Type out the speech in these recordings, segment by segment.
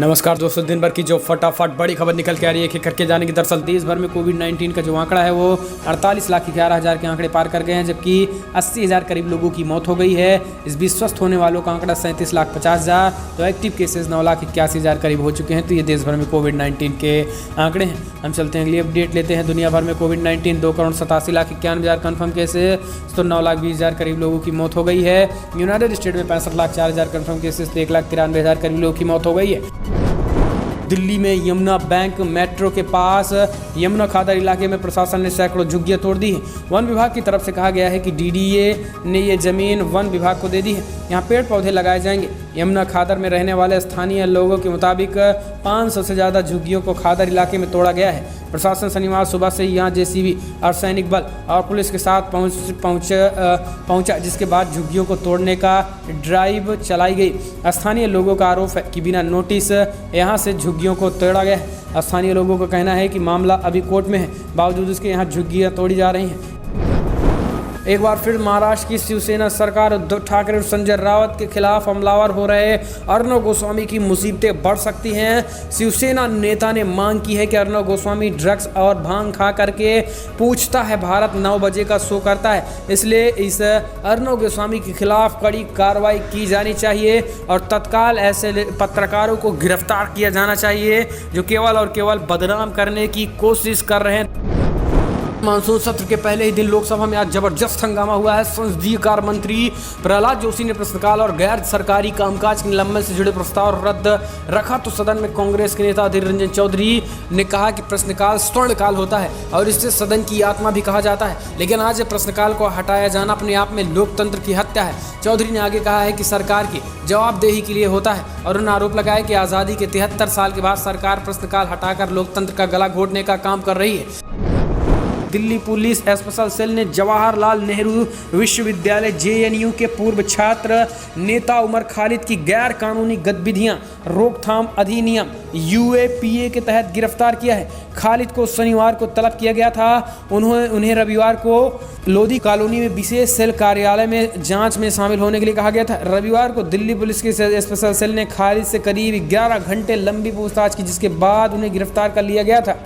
नमस्कार दोस्तों, दिन भर की जो फटाफट बड़ी खबर निकल के आ रही है कि करके जाने की दरअसल देश भर में कोविड-19 का जो आंकड़ा है वो 48,11,000 के आंकड़े पार कर गए हैं, जबकि 80,000 करीब लोगों की मौत हो गई है। इस बीच स्वस्थ होने वालों का आंकड़ा 37,50,000, तो एक्टिव केसेस 9,81,000 करीब हो चुके हैं। तो ये देश भर में कोविड-19 के आंकड़े हैं। हम चलते हैं अगली अपडेट लेते हैं। दुनिया भर में कोविड-19 2,87,91,000 कन्फर्म केसेस, तो 9,20,000 करीब लोगों की मौत हो गई है। यूनाइटेड स्टेट में 65,04,000 कन्फर्म केसेस, तो 1,93,000 करीब लोगों की मौत हो गई है। दिल्ली में यमुना बैंक मेट्रो के पास यमुना खादर इलाके में प्रशासन ने सैकड़ों झुग्गियां तोड़ दी है। वन विभाग की तरफ से कहा गया है कि डीडीए ने ये जमीन वन विभाग को दे दी है। यहाँ पेड़ पौधे लगाए जाएंगे। यमुना खादर में रहने वाले स्थानीय लोगों के मुताबिक 500 से ज़्यादा झुग्गियों को खादर इलाके में तोड़ा गया है। प्रशासन शनिवार सुबह से यहाँ जेसीबी और सैनिक बल और पुलिस के साथ पहुंचा, जिसके बाद झुग्गियों को तोड़ने का ड्राइव चलाई गई। स्थानीय लोगों का आरोप है कि बिना नोटिस यहाँ से झुग्गियों को तोड़ा गया है। स्थानीय लोगों का कहना है कि मामला अभी कोर्ट में है, बावजूद इसके यहाँ झुग्गियाँ तोड़ी जा रही हैं। एक बार फिर महाराष्ट्र की शिवसेना सरकार उद्धव ठाकरे और संजय राउत के खिलाफ हमलावर हो रहे अर्णव गोस्वामी की मुसीबतें बढ़ सकती हैं। शिवसेना नेता ने मांग की है कि अर्णव गोस्वामी ड्रग्स और भांग खा करके पूछता है भारत 9 बजे का शो करता है, इसलिए इस अर्णव गोस्वामी के खिलाफ कड़ी कार्रवाई की जानी चाहिए और तत्काल ऐसे पत्रकारों को गिरफ्तार किया जाना चाहिए जो केवल और केवल बदनाम करने की कोशिश कर रहे हैं। मानसून सत्र के पहले ही दिन लोकसभा में आज जबरदस्त हंगामा हुआ है। संसदीय कार्य मंत्री प्रहलाद जोशी ने प्रश्नकाल और गैर सरकारी कामकाज के निलंबन से जुड़े प्रस्ताव रद्द रखा, तो सदन में कांग्रेस के नेता अधीर रंजन चौधरी ने कहा कि प्रश्नकाल स्वर्णकाल होता है और इससे सदन की आत्मा भी कहा जाता है, लेकिन आज प्रश्नकाल को हटाया जाना अपने आप में लोकतंत्र की हत्या है। चौधरी ने आगे कहा है कि सरकार की जवाबदेही के लिए होता है और उन्होंने आरोप लगाया कि आज़ादी के 73 साल के बाद सरकार प्रश्नकाल हटाकर लोकतंत्र का गला घोटने का काम कर रही है। दिल्ली पुलिस स्पेशल सेल ने जवाहरलाल नेहरू विश्वविद्यालय जेएनयू के पूर्व छात्र नेता उमर खालिद की गैर कानूनी गतिविधियां रोकथाम अधिनियम यूएपीए के तहत गिरफ्तार किया है। खालिद को शनिवार को तलब किया गया था। उन्हें रविवार को लोधी कॉलोनी में विशेष सेल कार्यालय में जांच में शामिल होने के लिए कहा गया था। रविवार को दिल्ली पुलिस के स्पेशल सेल ने खालिद से करीब 11 घंटे लंबी पूछताछ की, जिसके बाद उन्हें गिरफ्तार कर लिया गया था।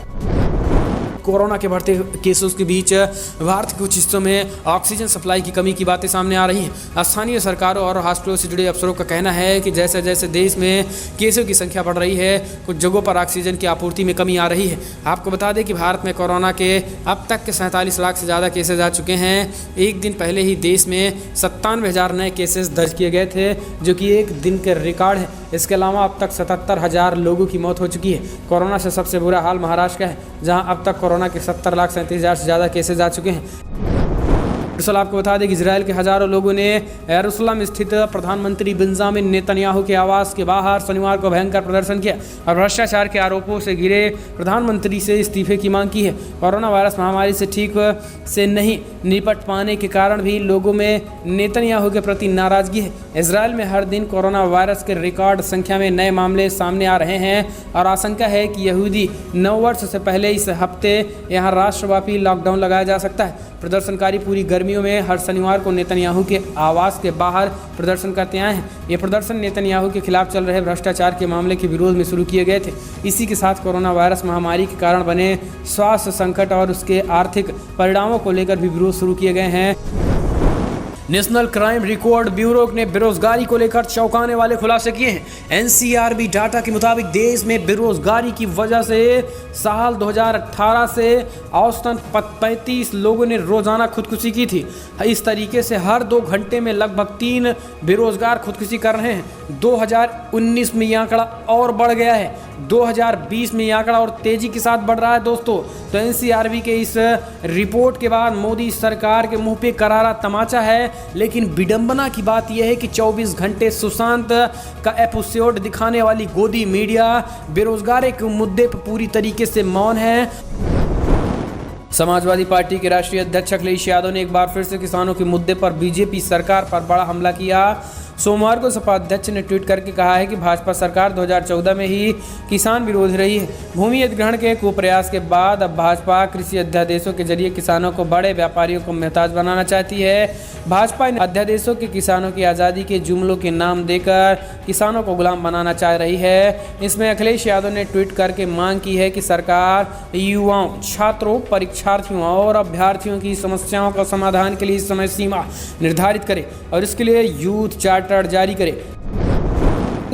कोरोना के बढ़ते केसों के बीच भारत के कुछ हिस्सों में ऑक्सीजन सप्लाई की कमी की बातें सामने आ रही हैं। स्थानीय सरकारों और हॉस्पिटलों से जुड़े अफसरों का कहना है कि जैसे जैसे देश में केसों की संख्या बढ़ रही है, कुछ जगहों पर ऑक्सीजन की आपूर्ति में कमी आ रही है। आपको बता दें कि भारत में कोरोना के अब तक के 47 लाख से ज़्यादा केसेज आ चुके हैं। एक दिन पहले ही देश में 97,000 नए केसेस दर्ज किए गए थे, जो कि एक दिन के रिकॉर्ड है। इसके अलावा अब तक 77,000 लोगों की मौत हो चुकी है। कोरोना से सबसे बुरा हाल महाराष्ट्र का है, जहां अब तक कोरोना के 70,37,000 से ज़्यादा केसेज आ चुके हैं। दरअसल आपको बता दें कि इजराइल के हज़ारों लोगों ने यरूशलेम स्थित प्रधानमंत्री बेंजामिन नेतन्याहू के आवास के बाहर शनिवार को भयंकर प्रदर्शन किया और भ्रष्टाचार के आरोपों से घिरे प्रधानमंत्री से इस्तीफे की मांग की है। कोरोना वायरस महामारी से ठीक से नहीं निपट पाने के कारण भी लोगों में नेतन्याहू के प्रति नाराजगी है। इजराइल में हर दिन कोरोना वायरस के रिकॉर्ड संख्या में नए मामले सामने आ रहे हैं और आशंका है कि यहूदी नववर्ष से पहले इस हफ्ते यहाँ राष्ट्रव्यापी लॉकडाउन लगाया जा सकता है। प्रदर्शनकारी पूरी गर्मियों में हर शनिवार को नेतन्याहू के आवास के बाहर प्रदर्शन करते आए हैं। ये प्रदर्शन नेतन्याहू के खिलाफ चल रहे भ्रष्टाचार के मामले के विरोध में शुरू किए गए थे। इसी के साथ कोरोना वायरस महामारी के कारण बने स्वास्थ्य संकट और उसके आर्थिक परिणामों को लेकर भी विरोध शुरू किए गए हैं। नेशनल क्राइम रिकॉर्ड ब्यूरो ने बेरोजगारी को लेकर चौंकाने वाले खुलासे किए हैं। एनसीआरबी डाटा के मुताबिक देश में बेरोजगारी की वजह से साल 2018 से औसतन 35 लोगों ने रोजाना खुदकुशी की थी। इस तरीके से हर 2 घंटे में लगभग 3 बेरोजगार खुदकुशी कर रहे हैं। 2019 में यह आंकड़ा और बढ़ गया है। 2020 में यह आंकड़ा और तेजी के साथ बढ़ रहा है दोस्तों। तो एनसीआरबी के इस रिपोर्ट के बाद मोदी सरकार के मुंह पे करारा तमाचा है, लेकिन विडंबना की बात यह है कि 24 घंटे सुशांत का एपिसोड दिखाने वाली गोदी मीडिया बेरोजगारी के मुद्दे पर पूरी तरीके से मौन है। समाजवादी पार्टी के राष्ट्रीय अध्यक्ष अखिलेश यादव ने एक बार फिर से किसानों के मुद्दे पर बीजेपी सरकार पर बड़ा हमला किया। सोमवार को सपा अध्यक्ष ने ट्वीट करके कहा है कि भाजपा सरकार 2014 में ही किसान विरोधी रही है। भूमि अधिग्रहण के कुप्रयास के बाद अब भाजपा कृषि अध्यादेशों के जरिए किसानों को बड़े व्यापारियों को मोहताज बनाना चाहती है। भाजपा इन अध्यादेशों के किसानों की आज़ादी के जुमलों के नाम देकर किसानों को गुलाम बनाना चाह रही है। इसमें अखिलेश यादव ने ट्वीट करके मांग की है कि सरकार युवाओं, छात्रों, परीक्षार्थियों और अभ्यर्थियों की समस्याओं का समाधान के लिए समय सीमा निर्धारित करे और इसके लिए यूथ चार्टर जारी करे।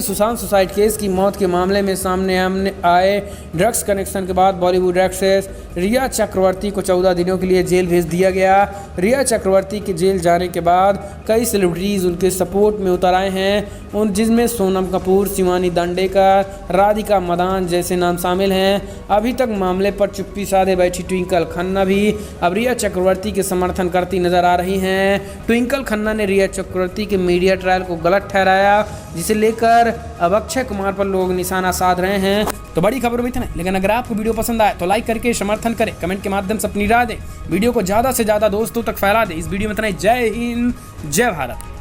सुशांत सुसाइड केस की मौत के मामले में सामने आए ड्रग्स कनेक्शन के बाद बॉलीवुड एक्ट्रेस रिया चक्रवर्ती को 14 दिनों के लिए जेल भेज दिया गया। रिया चक्रवर्ती के जेल जाने के बाद कई सेलिब्रिटीज़ उनके सपोर्ट में उतर आए हैं, जिसमें सोनम कपूर, शिवानी दांडेकर, राधिका मदान जैसे नाम शामिल हैं। अभी तक मामले पर चुप्पी साधे बैठी ट्विंकल खन्ना भी अब रिया चक्रवर्ती के समर्थन करती नजर आ रही हैं। ट्विंकल खन्ना ने रिया चक्रवर्ती के मीडिया ट्रायल को गलत ठहराया, जिसे लेकर अब अक्षय कुमार पर लोग निशाना साध रहे हैं। तो बड़ी खबर भी इतना, लेकिन अगर आपको वीडियो पसंद आए तो लाइक करके समर्थन करें, कमेंट के माध्यम से अपनी राय दें, वीडियो को ज़्यादा से ज़्यादा दोस्तों तक फैला दें। इस वीडियो में इतना ही। जय हिंद, जय भारत।